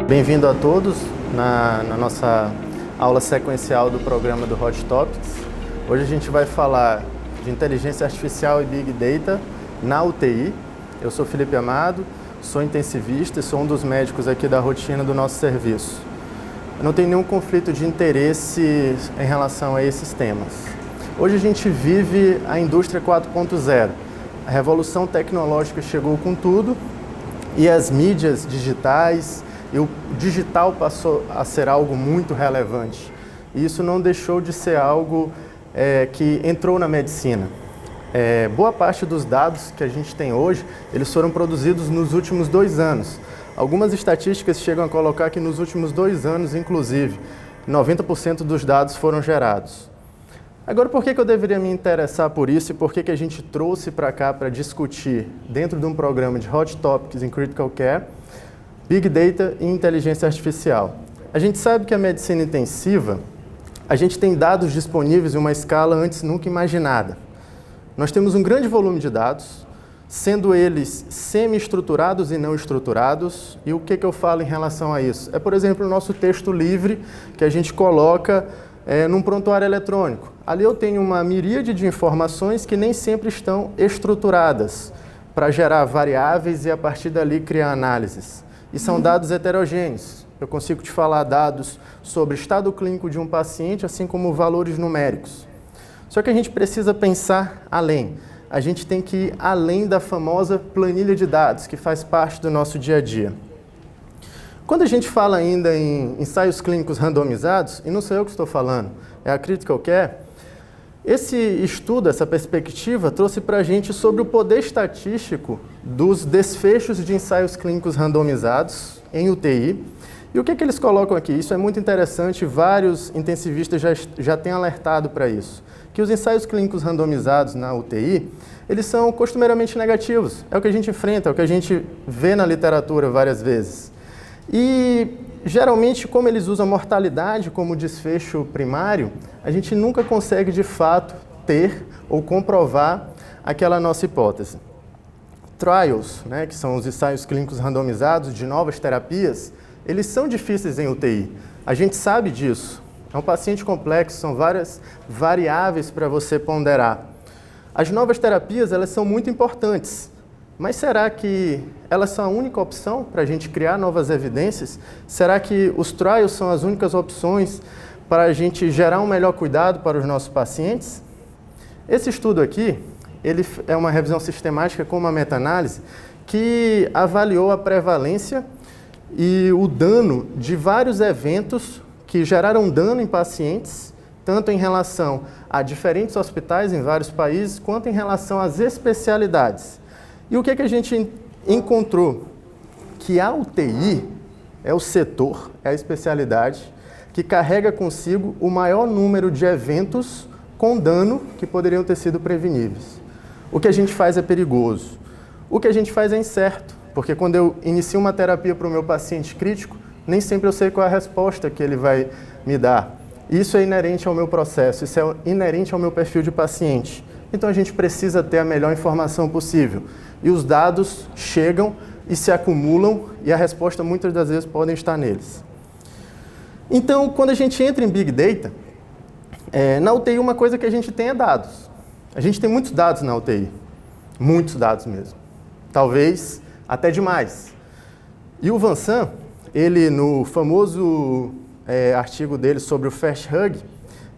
Bem-vindo a todos na nossa aula sequencial do programa do Hot Topics. Hoje a gente vai falar de inteligência artificial e Big Data na UTI. Eu sou Felipe Amado, sou intensivista e sou um dos médicos aqui da rotina do nosso serviço. Eu não tenho nenhum conflito de interesse em relação a esses temas. Hoje a gente vive a indústria 4.0. A revolução tecnológica chegou com tudo e as mídias digitais e o digital passou a ser algo muito relevante. E isso não deixou de ser algo que entrou na medicina. Boa parte dos dados que a gente tem hoje, eles foram produzidos nos últimos 2 anos. Algumas estatísticas chegam a colocar que nos últimos 2 anos, inclusive, 90% dos dados foram gerados. Agora, por que eu deveria me interessar por isso e por que a gente trouxe para cá para discutir, dentro de um programa de Hot Topics em Critical Care, Big Data e inteligência artificial? A gente sabe que a medicina intensiva, a gente tem dados disponíveis em uma escala antes nunca imaginada. Nós temos um grande volume de dados, sendo eles semi-estruturados e não estruturados. E o que eu falo em relação a isso? Por exemplo, o nosso texto livre que a gente coloca num prontuário eletrônico. Ali eu tenho uma miríade de informações que nem sempre estão estruturadas para gerar variáveis e a partir dali criar análises. E são dados heterogêneos. Eu consigo te falar dados sobre o estado clínico de um paciente, assim como valores numéricos. Só que a gente precisa pensar além. A gente tem que ir além da famosa planilha de dados, que faz parte do nosso dia a dia. Quando a gente fala ainda em ensaios clínicos randomizados, e não sou eu que estou falando, é a Critical Care, esse estudo, essa perspectiva, trouxe para a gente sobre o poder estatístico dos desfechos de ensaios clínicos randomizados em UTI. E o que eles colocam aqui? Isso é muito interessante, vários intensivistas já têm alertado para isso. Que os ensaios clínicos randomizados na UTI, eles são costumeiramente negativos. É o que a gente enfrenta, é o que a gente vê na literatura várias vezes. E, geralmente, como eles usam mortalidade como desfecho primário, a gente nunca consegue, de fato, ter ou comprovar aquela nossa hipótese. Trials, que são os ensaios clínicos randomizados de novas terapias, eles são difíceis em UTI. A gente sabe disso. É um paciente complexo, são várias variáveis para você ponderar. As novas terapias, elas são muito importantes. Mas será que elas são a única opção para a gente criar novas evidências? Será que os trials são as únicas opções para a gente gerar um melhor cuidado para os nossos pacientes? Esse estudo aqui, ele é uma revisão sistemática com uma meta-análise que avaliou a prevalência e o dano de vários eventos que geraram dano em pacientes, tanto em relação a diferentes hospitais em vários países, quanto em relação às especialidades. E o que a gente encontrou? Que a UTI é o setor, é a especialidade, que carrega consigo o maior número de eventos com dano que poderiam ter sido preveníveis. O que a gente faz é perigoso. O que a gente faz é incerto, porque quando eu inicio uma terapia para o meu paciente crítico, nem sempre eu sei qual é a resposta que ele vai me dar. Isso é inerente ao meu processo, isso é inerente ao meu perfil de paciente. Então a gente precisa ter a melhor informação possível. E os dados chegam e se acumulam e a resposta muitas das vezes podem estar neles. Então, quando a gente entra em Big Data, na UTI uma coisa que a gente tem é dados. A gente tem muitos dados na UTI, muitos dados mesmo. Talvez até demais. E o Vincent, ele no famoso artigo dele sobre o Fast Hug,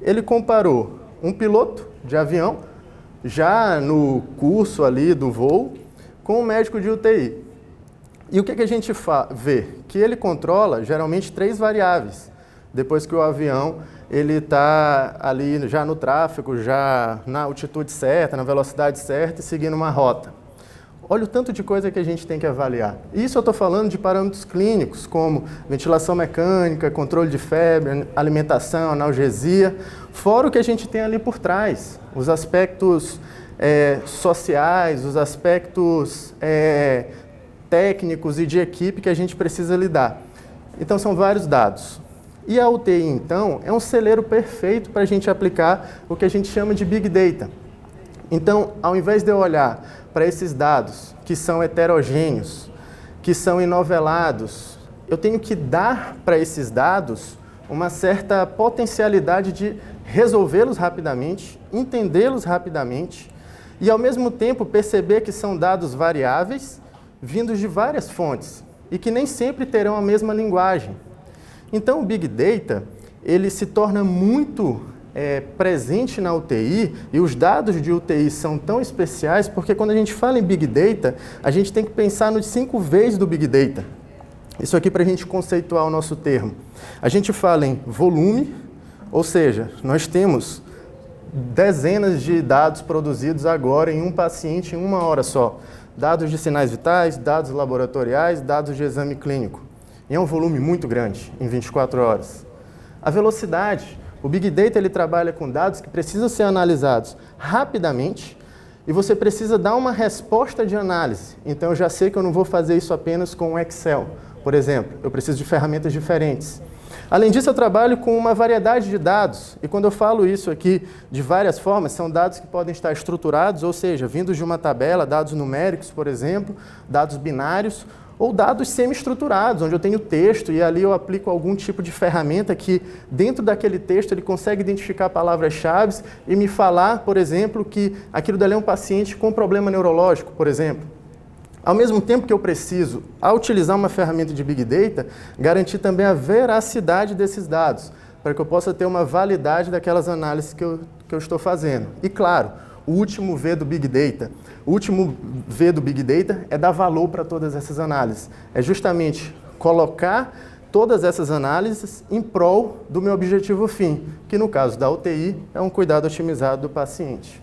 ele comparou um piloto de avião, já no curso ali do voo, com um médico de UTI. E o que a gente vê? Que ele controla, geralmente, 3 variáveis. Depois que o avião está ali já no tráfego, já na altitude certa, na velocidade certa e seguindo uma rota. Olha o tanto de coisa que a gente tem que avaliar. Isso eu estou falando de parâmetros clínicos, como ventilação mecânica, controle de febre, alimentação, analgesia, fora o que a gente tem ali por trás, os aspectos sociais, os aspectos técnicos e de equipe que a gente precisa lidar. Então, são vários dados. E a UTI, então, é um celeiro perfeito para a gente aplicar o que a gente chama de Big Data. Então, ao invés de eu olhar para esses dados que são heterogêneos, que são enovelados, eu tenho que dar para esses dados uma certa potencialidade de resolvê-los rapidamente, entendê-los rapidamente e, ao mesmo tempo, perceber que são dados variáveis, vindos de várias fontes e que nem sempre terão a mesma linguagem. Então, o Big Data, ele se torna muito presente na UTI, e os dados de UTI são tão especiais porque quando a gente fala em Big Data, a gente tem que pensar nos 5 Vs do Big Data. Isso aqui para a gente conceituar o nosso termo. A gente fala em volume, ou seja, nós temos dezenas de dados produzidos agora em um paciente em uma hora só. Dados de sinais vitais, dados laboratoriais, dados de exame clínico. E é um volume muito grande, em 24 horas. A velocidade. O Big Data ele trabalha com dados que precisam ser analisados rapidamente e você precisa dar uma resposta de análise. Então, eu já sei que eu não vou fazer isso apenas com o Excel, por exemplo. Eu preciso de ferramentas diferentes. Além disso, eu trabalho com uma variedade de dados. E quando eu falo isso aqui de várias formas, são dados que podem estar estruturados, ou seja, vindos de uma tabela, dados numéricos, por exemplo, dados binários, ou dados semi-estruturados, onde eu tenho texto e ali eu aplico algum tipo de ferramenta que, dentro daquele texto, ele consegue identificar palavras-chave e me falar, por exemplo, que aquilo dali é um paciente com problema neurológico, por exemplo. Ao mesmo tempo que eu preciso, ao utilizar uma ferramenta de Big Data, garantir também a veracidade desses dados, para que eu possa ter uma validade daquelas análises que eu estou fazendo. E, claro, o último V do Big Data. O último V do Big Data é dar valor para todas essas análises. É justamente colocar todas essas análises em prol do meu objetivo fim, que no caso da UTI é um cuidado otimizado do paciente.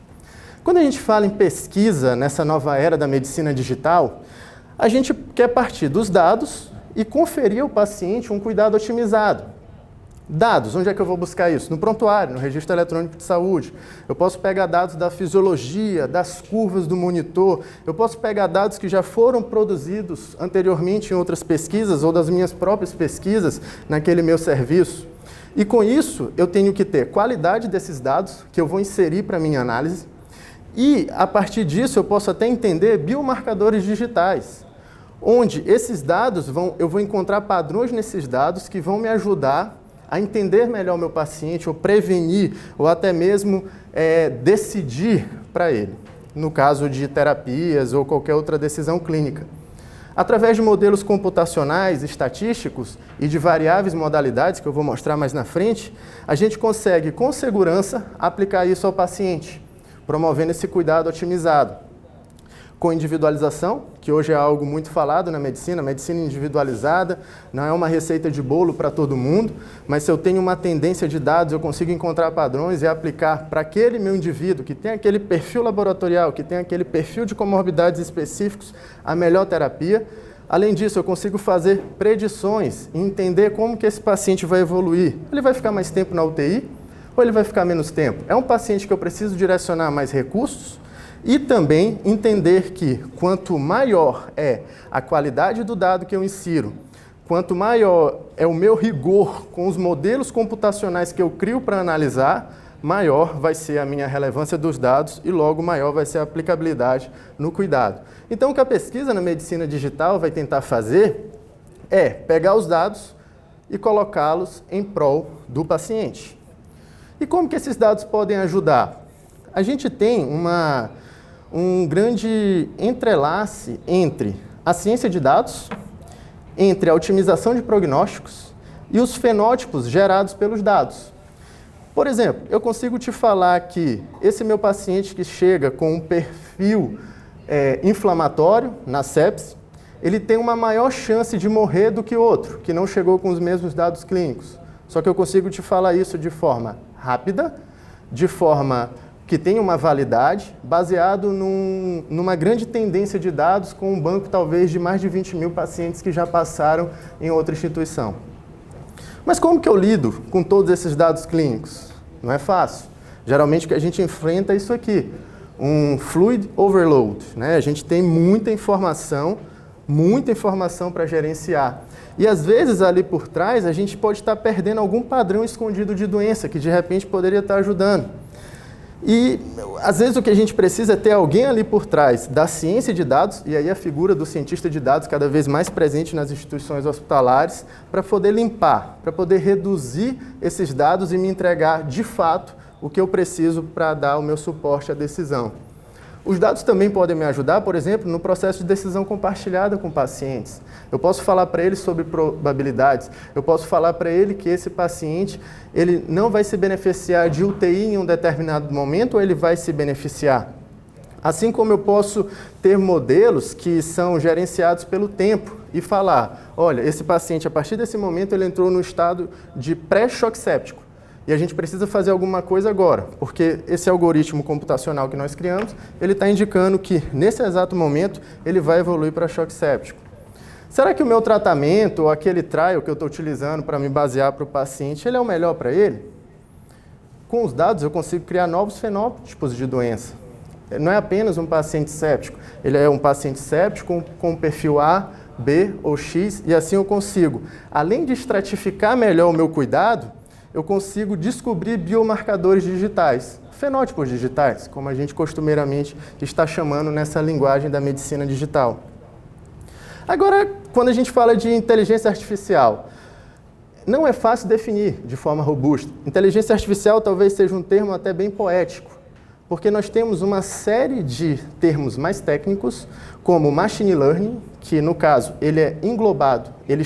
Quando a gente fala em pesquisa nessa nova era da medicina digital, a gente quer partir dos dados e conferir ao paciente um cuidado otimizado. Dados, onde é que eu vou buscar isso? No prontuário, no registro eletrônico de saúde. Eu posso pegar dados da fisiologia, das curvas do monitor. Eu posso pegar dados que já foram produzidos anteriormente em outras pesquisas ou das minhas próprias pesquisas naquele meu serviço. E com isso, eu tenho que ter qualidade desses dados que eu vou inserir para a minha análise. E, a partir disso, eu posso até entender biomarcadores digitais, onde esses dados eu vou encontrar padrões nesses dados que vão me ajudar a entender melhor o meu paciente, ou prevenir, ou até mesmo decidir para ele, no caso de terapias ou qualquer outra decisão clínica. Através de modelos computacionais, estatísticos e de variáveis modalidades, que eu vou mostrar mais na frente, a gente consegue, com segurança, aplicar isso ao paciente, promovendo esse cuidado otimizado. Com individualização, que hoje é algo muito falado na medicina, medicina individualizada, não é uma receita de bolo para todo mundo, mas se eu tenho uma tendência de dados, eu consigo encontrar padrões e aplicar para aquele meu indivíduo que tem aquele perfil laboratorial, que tem aquele perfil de comorbidades específicos, a melhor terapia. Além disso, eu consigo fazer predições e entender como que esse paciente vai evoluir. Ele vai ficar mais tempo na UTI ou ele vai ficar menos tempo? É um paciente que eu preciso direcionar mais recursos? E também entender que quanto maior é a qualidade do dado que eu insiro, quanto maior é o meu rigor com os modelos computacionais que eu crio para analisar, maior vai ser a minha relevância dos dados e logo maior vai ser a aplicabilidade no cuidado. Então, o que a pesquisa na medicina digital vai tentar fazer é pegar os dados e colocá-los em prol do paciente. E como que esses dados podem ajudar? A gente tem um grande entrelace entre a ciência de dados, entre a otimização de prognósticos e os fenótipos gerados pelos dados. Por exemplo, eu consigo te falar que esse meu paciente que chega com um perfil inflamatório na sepse, ele tem uma maior chance de morrer do que o outro, que não chegou com os mesmos dados clínicos. Só que eu consigo te falar isso de forma rápida, de forma que tem uma validade, baseado numa grande tendência de dados com um banco talvez de mais de 20 mil pacientes que já passaram em outra instituição. Mas como que eu lido com todos esses dados clínicos? Não é fácil. Geralmente o que a gente enfrenta é isso aqui, um fluid overload, né? A gente tem muita informação para gerenciar. E às vezes ali por trás a gente pode estar perdendo algum padrão escondido de doença que de repente poderia estar ajudando. E, às vezes, o que a gente precisa é ter alguém ali por trás da ciência de dados, e aí a figura do cientista de dados cada vez mais presente nas instituições hospitalares, para poder limpar, para poder reduzir esses dados e me entregar, de fato, o que eu preciso para dar o meu suporte à decisão. Os dados também podem me ajudar, por exemplo, no processo de decisão compartilhada com pacientes. Eu posso falar para ele sobre probabilidades, eu posso falar para ele que esse paciente ele não vai se beneficiar de UTI em um determinado momento ou ele vai se beneficiar. Assim como eu posso ter modelos que são gerenciados pelo tempo e falar, olha, esse paciente, a partir desse momento, ele entrou no estado de pré-choque séptico. E a gente precisa fazer alguma coisa agora, porque esse algoritmo computacional que nós criamos, ele está indicando que, nesse exato momento, ele vai evoluir para choque séptico. Será que o meu tratamento, ou aquele trial que eu estou utilizando para me basear para o paciente, ele é o melhor para ele? Com os dados, eu consigo criar novos fenótipos de doença. Não é apenas um paciente séptico, ele é um paciente séptico com perfil A, B ou X, e assim eu consigo, além de estratificar melhor o meu cuidado, eu consigo descobrir biomarcadores digitais, fenótipos digitais, como a gente costumeiramente está chamando nessa linguagem da medicina digital. Agora, quando a gente fala de inteligência artificial, não é fácil definir de forma robusta. Inteligência artificial talvez seja um termo até bem poético, porque nós temos uma série de termos mais técnicos, como Machine Learning, que no caso ele é englobado, ele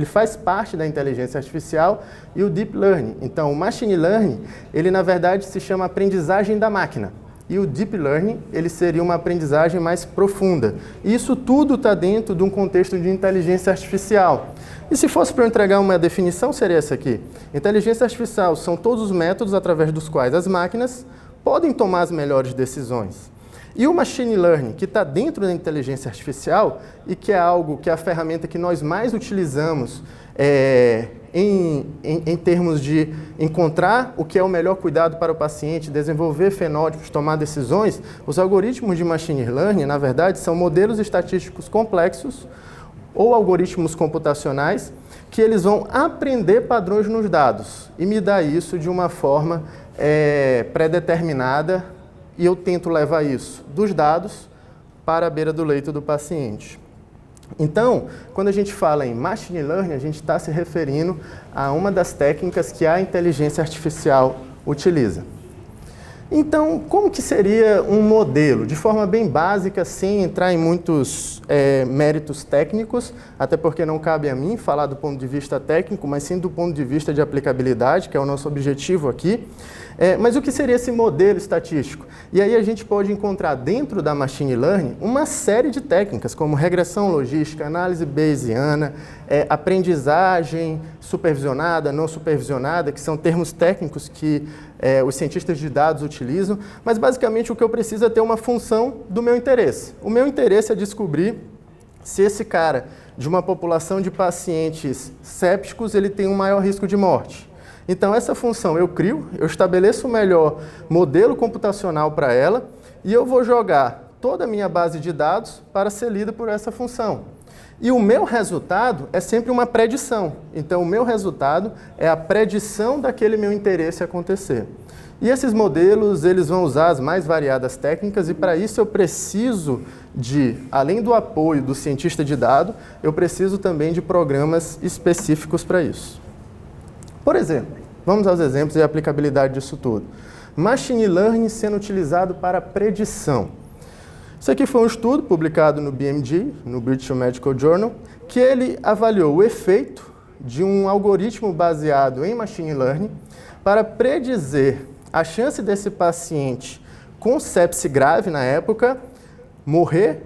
faz parte da inteligência artificial, e o Deep Learning. Então, o Machine Learning, ele na verdade se chama aprendizagem da máquina, e o Deep Learning, ele seria uma aprendizagem mais profunda. E isso tudo está dentro de um contexto de inteligência artificial. E se fosse para eu entregar uma definição, seria essa aqui. Inteligência artificial são todos os métodos através dos quais as máquinas podem tomar as melhores decisões. E o Machine Learning, que está dentro da inteligência artificial e que é algo que é a ferramenta que nós mais utilizamos em termos de encontrar o que é o melhor cuidado para o paciente, desenvolver fenótipos, tomar decisões, os algoritmos de Machine Learning, na verdade, são modelos estatísticos complexos ou algoritmos computacionais que eles vão aprender padrões nos dados e me dar isso de uma forma pré-determinada, e eu tento levar isso dos dados para a beira do leito do paciente. Então, quando a gente fala em Machine Learning, a gente está se referindo a uma das técnicas que a inteligência artificial utiliza. Então, como que seria um modelo? De forma bem básica, sem entrar em muitos méritos técnicos, até porque não cabe a mim falar do ponto de vista técnico, mas sim do ponto de vista de aplicabilidade, que é o nosso objetivo aqui. Mas o que seria esse modelo estatístico? E aí a gente pode encontrar dentro da Machine Learning uma série de técnicas, como regressão logística, análise bayesiana, aprendizagem supervisionada, não supervisionada, que são termos técnicos que os cientistas de dados utilizam, mas basicamente o que eu preciso é ter uma função do meu interesse. O meu interesse é descobrir se esse cara, de uma população de pacientes sépticos, ele tem um maior risco de morte. Então, essa função eu crio, eu estabeleço o melhor modelo computacional para ela e eu vou jogar toda a minha base de dados para ser lida por essa função. E o meu resultado é sempre uma predição. Então, o meu resultado é a predição daquele meu interesse acontecer. E esses modelos, eles vão usar as mais variadas técnicas e para isso eu preciso de, além do apoio do cientista de dados, eu preciso também de programas específicos para isso. Por exemplo, vamos aos exemplos e a aplicabilidade disso tudo. Machine Learning sendo utilizado para predição. Isso aqui foi um estudo publicado no BMJ, no British Medical Journal, que ele avaliou o efeito de um algoritmo baseado em Machine Learning para predizer a chance desse paciente com sepse grave na época morrer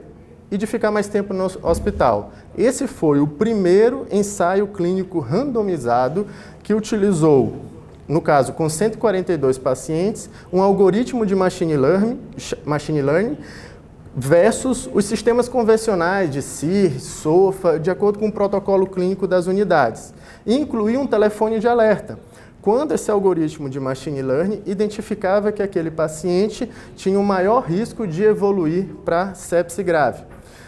e de ficar mais tempo no hospital. Esse foi o primeiro ensaio clínico randomizado que utilizou, no caso, com 142 pacientes, um algoritmo de Machine Learning versus os sistemas convencionais de CIR, SOFA, de acordo com o protocolo clínico das unidades. E incluía um telefone de alerta, quando esse algoritmo de Machine Learning identificava que aquele paciente tinha um maior risco de evoluir para sepse grave.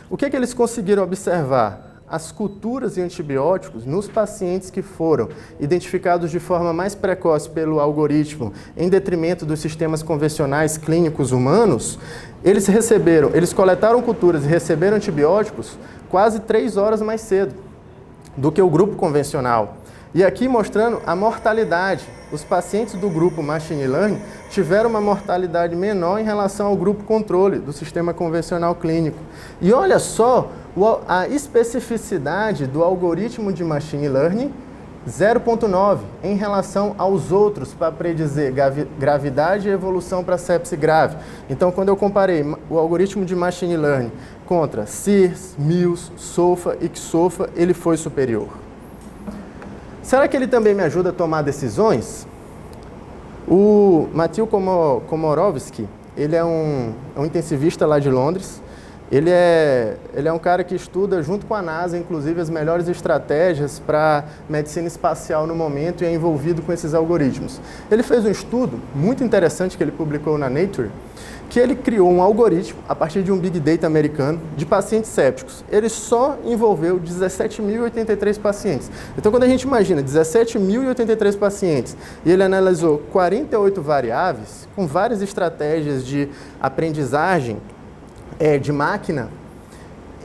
O que eles conseguiram observar? as culturas e antibióticos nos pacientes que foram identificados de forma mais precoce pelo algoritmo, em detrimento dos sistemas convencionais clínicos humanos, eles coletaram culturas e receberam antibióticos quase 3 horas mais cedo do que o grupo convencional. E aqui mostrando a mortalidade. Os pacientes do grupo Machine Learning tiveram uma mortalidade menor em relação ao grupo controle do sistema convencional clínico. E olha só a especificidade do algoritmo de Machine Learning 0,9 em relação aos outros para predizer gravidade e evolução para sepse grave. Então, quando eu comparei o algoritmo de Machine Learning contra SIRS, MILS, SOFA e XOFA, ele foi superior. Será que ele também me ajuda a tomar decisões? O Mathieu Komorowski, ele é um intensivista lá de Londres. Ele é um cara que estuda junto com a NASA, inclusive, as melhores estratégias para medicina espacial no momento e é envolvido com esses algoritmos. Ele fez um estudo muito interessante que ele publicou na Nature, que ele criou um algoritmo, a partir de um Big Data americano, de pacientes sépticos. Ele só envolveu 17.083 pacientes. Então, quando a gente imagina 17.083 pacientes e ele analisou 48 variáveis, com várias estratégias de aprendizagem de máquina,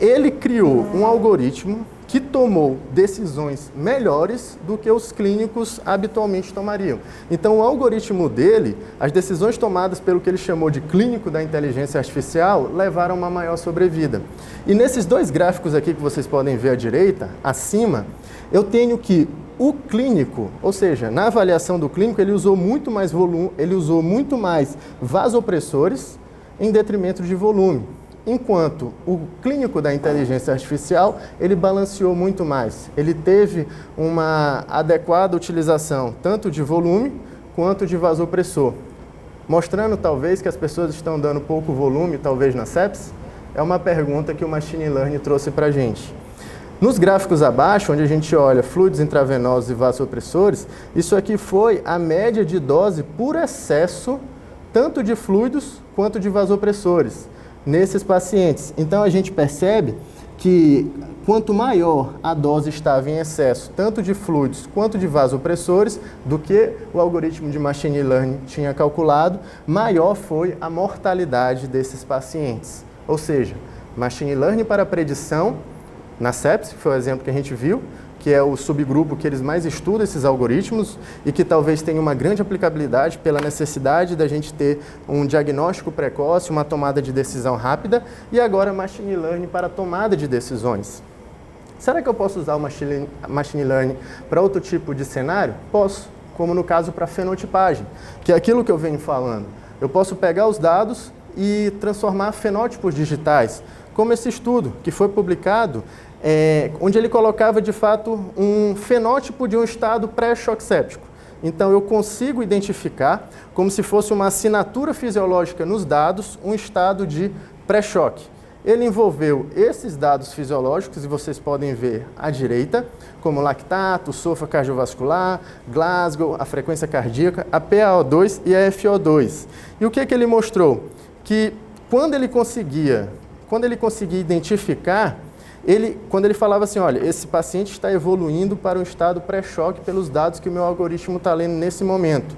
ele criou um algoritmo que tomou decisões melhores do que os clínicos habitualmente tomariam. Então, o algoritmo dele, as decisões tomadas pelo que ele chamou de clínico da inteligência artificial, levaram a uma maior sobrevida. E nesses dois gráficos aqui que vocês podem ver à direita, acima, eu tenho que o clínico, ou seja, na avaliação do clínico, ele usou muito mais volume, ele usou muito mais vasopressores em detrimento de volume. Enquanto o clínico da inteligência artificial, ele balanceou muito mais. Ele teve uma adequada utilização tanto de volume quanto de vasopressor. Mostrando talvez que as pessoas estão dando pouco volume, talvez na sepse? É uma pergunta que o Machine Learning trouxe para a gente. Nos gráficos abaixo, onde a gente olha fluidos intravenosos e vasopressores, isso aqui foi a média de dose por excesso, tanto de fluidos quanto de vasopressores, nesses pacientes. Então, a gente percebe que quanto maior a dose estava em excesso, tanto de fluidos quanto de vasopressores, do que o algoritmo de Machine Learning tinha calculado, maior foi a mortalidade desses pacientes. Ou seja, Machine Learning para predição na sepse, que foi o exemplo que a gente viu, que é o subgrupo que eles mais estudam esses algoritmos e que talvez tenha uma grande aplicabilidade pela necessidade da gente ter um diagnóstico precoce, uma tomada de decisão rápida, e agora Machine Learning para tomada de decisões. Será que eu posso usar o Machine Learning para outro tipo de cenário? Posso, como no caso para fenotipagem, que é aquilo que eu venho falando. Eu posso pegar os dados e transformar fenótipos digitais, como esse estudo que foi publicado, onde ele colocava, de fato, um fenótipo de um estado pré-choque séptico. Então, eu consigo identificar, como se fosse uma assinatura fisiológica nos dados, um estado de pré-choque. Ele envolveu esses dados fisiológicos, e vocês podem ver à direita, como lactato, SOFA cardiovascular, Glasgow, a frequência cardíaca, a PaO2 e a FO2. E o que ele mostrou? Que quando ele conseguia identificar, quando ele falava assim, olha, esse paciente está evoluindo para um estado pré-choque pelos dados que o meu algoritmo está lendo nesse momento,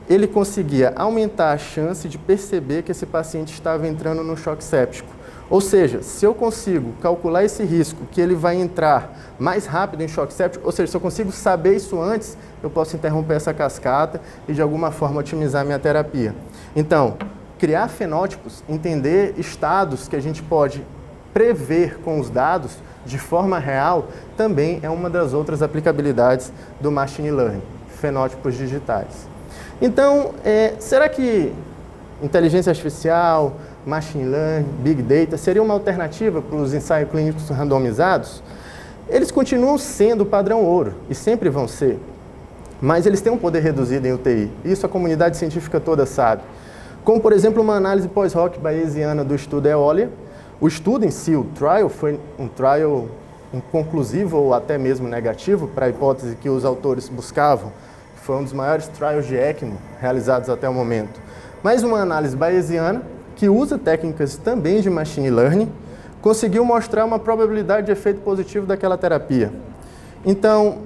ele conseguia aumentar a chance de perceber que esse paciente estava entrando no choque séptico. Ou seja, se eu consigo calcular esse risco, que ele vai entrar mais rápido em choque séptico, ou seja, se eu consigo saber isso antes, eu posso interromper essa cascata e de alguma forma otimizar minha terapia. Então, criar fenótipos, entender estados que a gente pode prever com os dados de forma real, também é uma das outras aplicabilidades do Machine Learning, fenótipos digitais. Então, será que inteligência artificial, Machine Learning, Big Data seria uma alternativa para os ensaios clínicos randomizados? Eles continuam sendo o padrão ouro e sempre vão ser, mas eles têm um poder reduzido em UTI. Isso a comunidade científica toda sabe. Como, por exemplo, uma análise pós-hoc bayesiana do estudo EOLIA. O estudo em si, o trial, foi um trial inconclusivo ou até mesmo negativo para a hipótese que os autores buscavam. Foi um dos maiores trials de ECMO realizados até o momento. Mas uma análise bayesiana que usa técnicas também de Machine Learning, conseguiu mostrar uma probabilidade de efeito positivo daquela terapia. Então,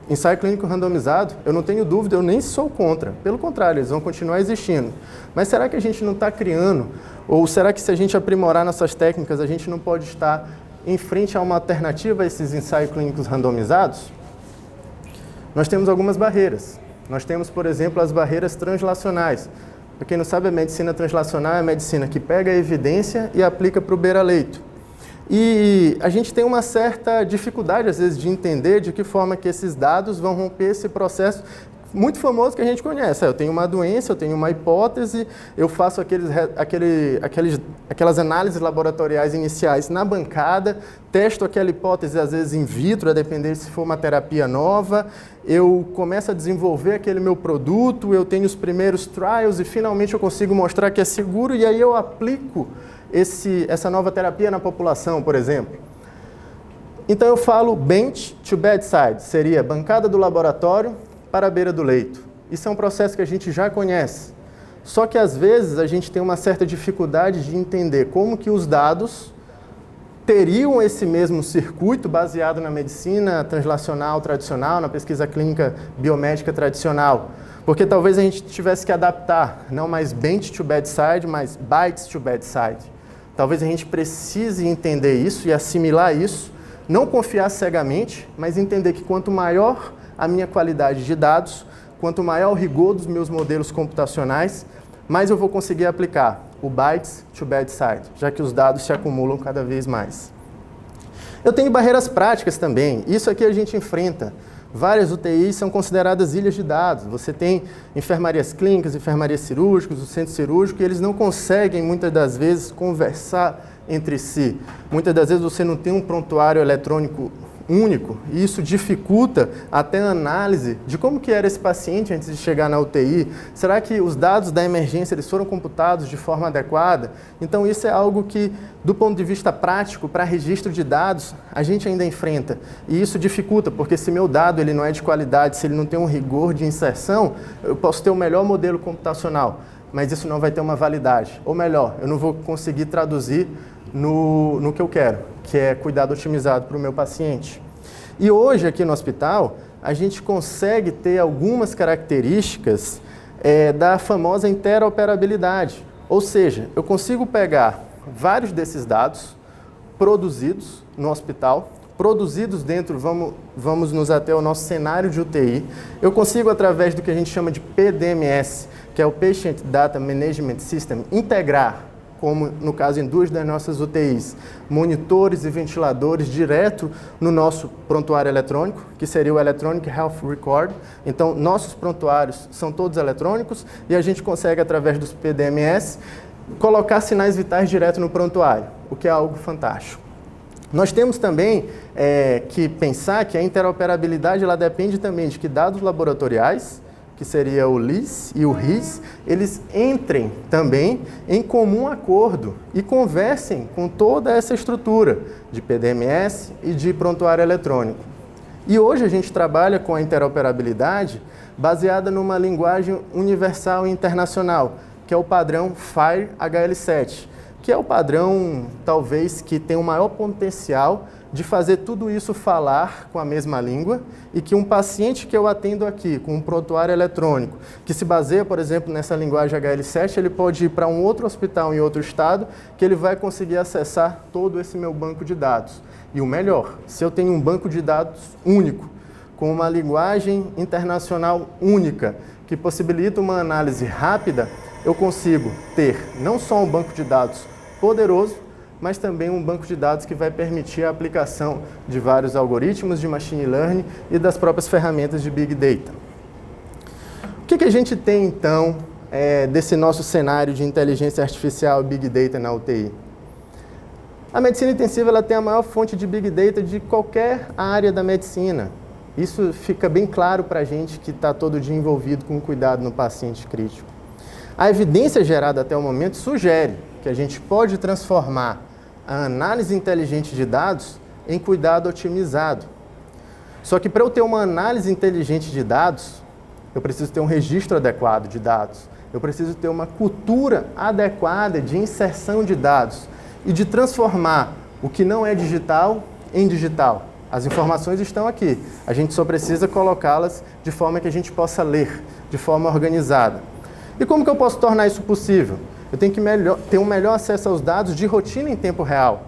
ensaio clínico randomizado, eu não tenho dúvida, eu nem sou contra. Pelo contrário, eles vão continuar existindo. Mas será que a gente não está criando, ou será que se a gente aprimorar nossas técnicas, a gente não pode estar em frente a uma alternativa a esses ensaios clínicos randomizados? Nós temos algumas barreiras. Nós temos, por exemplo, as barreiras translacionais. Para quem não sabe, a medicina translacional é a medicina que pega a evidência e aplica para o beira-leito. E a gente tem uma certa dificuldade, às vezes, de entender de que forma que esses dados vão romper esse processo muito famoso que a gente conhece. Eu tenho uma doença, eu tenho uma hipótese, eu faço aquelas análises laboratoriais iniciais na bancada, testo aquela hipótese, às vezes, in vitro, a depender se for uma terapia nova, eu começo a desenvolver aquele meu produto, eu tenho os primeiros trials e, finalmente, eu consigo mostrar que é seguro e aí eu aplico essa nova terapia na população, por exemplo. Então, eu falo bench to bedside, seria bancada do laboratório para a beira do leito. Isso é um processo que a gente já conhece. Só que, às vezes, a gente tem uma certa dificuldade de entender como que os dados teriam esse mesmo circuito baseado na medicina translacional tradicional, na pesquisa clínica biomédica tradicional. Porque talvez a gente tivesse que adaptar, não mais bench to bedside, mas bytes to bedside. Talvez a gente precise entender isso e assimilar isso, não confiar cegamente, mas entender que quanto maior a minha qualidade de dados, quanto maior o rigor dos meus modelos computacionais, mais eu vou conseguir aplicar o bytes to bedside, já que os dados se acumulam cada vez mais. Eu tenho barreiras práticas também. Isso aqui a gente enfrenta. Várias UTIs são consideradas ilhas de dados. Você tem enfermarias clínicas, enfermarias cirúrgicas, o centro cirúrgico, e eles não conseguem, muitas das vezes, conversar entre si. Muitas das vezes você não tem um prontuário eletrônico único, e isso dificulta até a análise de como que era esse paciente antes de chegar na UTI. Será que os dados da emergência eles foram computados de forma adequada? Então isso é algo que, do ponto de vista prático, para registro de dados, a gente ainda enfrenta. E isso dificulta, porque se meu dado ele não é de qualidade, se ele não tem um rigor de inserção, eu posso ter o melhor modelo computacional, mas isso não vai ter uma validade. Ou melhor, eu não vou conseguir traduzir no que eu quero, que é cuidado otimizado para o meu paciente. E hoje, aqui no hospital, a gente consegue ter algumas características da famosa interoperabilidade. Ou seja, eu consigo pegar vários desses dados produzidos no hospital, produzidos dentro, vamos nos até o nosso cenário de UTI. Eu consigo, através do que a gente chama de PDMS, que é o Patient Data Management System, integrar, como no caso em 2 das nossas UTIs, monitores e ventiladores direto no nosso prontuário eletrônico, que seria o Electronic Health Record. Então, nossos prontuários são todos eletrônicos e a gente consegue, através dos PDMS, colocar sinais vitais direto no prontuário, o que é algo fantástico. Nós temos também que pensar que a interoperabilidade ela depende também de que dados laboratoriais, que seria o LIS e o RIS, eles entrem também em comum acordo e conversem com toda essa estrutura de PDMS e de prontuário eletrônico. E hoje a gente trabalha com a interoperabilidade baseada numa linguagem universal e internacional, que é o padrão FHIR HL7, que é o padrão, talvez, que tem o maior potencial de fazer tudo isso falar com a mesma língua e que um paciente que eu atendo aqui com um prontuário eletrônico, que se baseia, por exemplo, nessa linguagem HL7, ele pode ir para um outro hospital em outro estado, que ele vai conseguir acessar todo esse meu banco de dados. E o melhor, se eu tenho um banco de dados único, com uma linguagem internacional única, que possibilita uma análise rápida, eu consigo ter não só um banco de dados poderoso, mas também um banco de dados que vai permitir a aplicação de vários algoritmos de machine learning e das próprias ferramentas de Big Data. O que a gente tem, então, desse nosso cenário de inteligência artificial e Big Data na UTI? A medicina intensiva ela tem a maior fonte de Big Data de qualquer área da medicina. Isso fica bem claro para a gente que está todo dia envolvido com cuidado no paciente crítico. A evidência gerada até o momento sugere que a gente pode transformar a análise inteligente de dados em cuidado otimizado. Só que para eu ter uma análise inteligente de dados, eu preciso ter um registro adequado de dados. Eu preciso ter uma cultura adequada de inserção de dados. e de transformar o que não é digital em digital. As informações estão aqui, a gente só precisa colocá-las de forma que a gente possa ler, de forma organizada. E como que eu posso tornar isso possível? Eu tenho que ter um melhor acesso aos dados de rotina em tempo real.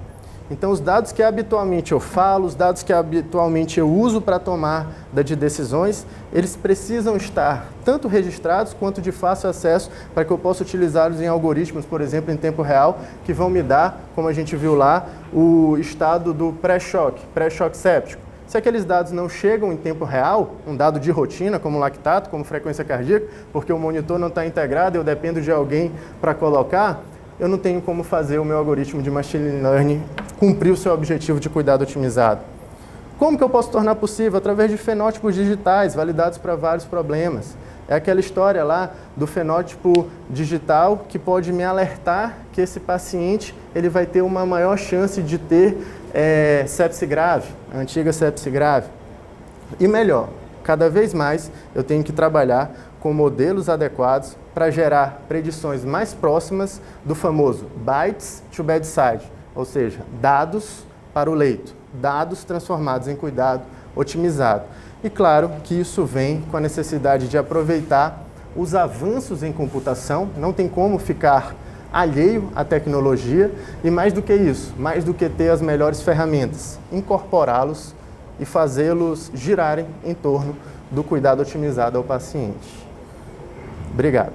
Então, os dados que habitualmente eu falo, os dados que habitualmente eu uso para tomar de decisões, eles precisam estar tanto registrados quanto de fácil acesso para que eu possa utilizá-los em algoritmos, por exemplo, em tempo real, que vão me dar, como a gente viu lá, o estado do pré-choque séptico. Se aqueles dados não chegam em tempo real, um dado de rotina, como lactato, como frequência cardíaca, porque o monitor não está integrado, eu dependo de alguém para colocar, eu não tenho como fazer o meu algoritmo de machine learning cumprir o seu objetivo de cuidado otimizado. Como que eu posso tornar possível? Através de fenótipos digitais, validados para vários problemas. É aquela história lá do fenótipo digital que pode me alertar que esse paciente ele vai ter uma maior chance de ter sepse grave, a antiga sepse grave. E melhor, cada vez mais eu tenho que trabalhar com modelos adequados para gerar predições mais próximas do famoso bites to bedside, ou seja, dados para o leito, dados transformados em cuidado otimizado. E claro que isso vem com a necessidade de aproveitar os avanços em computação, não tem como ficar alheio à tecnologia e mais do que isso, mais do que ter as melhores ferramentas, incorporá-los e fazê-los girarem em torno do cuidado otimizado ao paciente. Obrigado.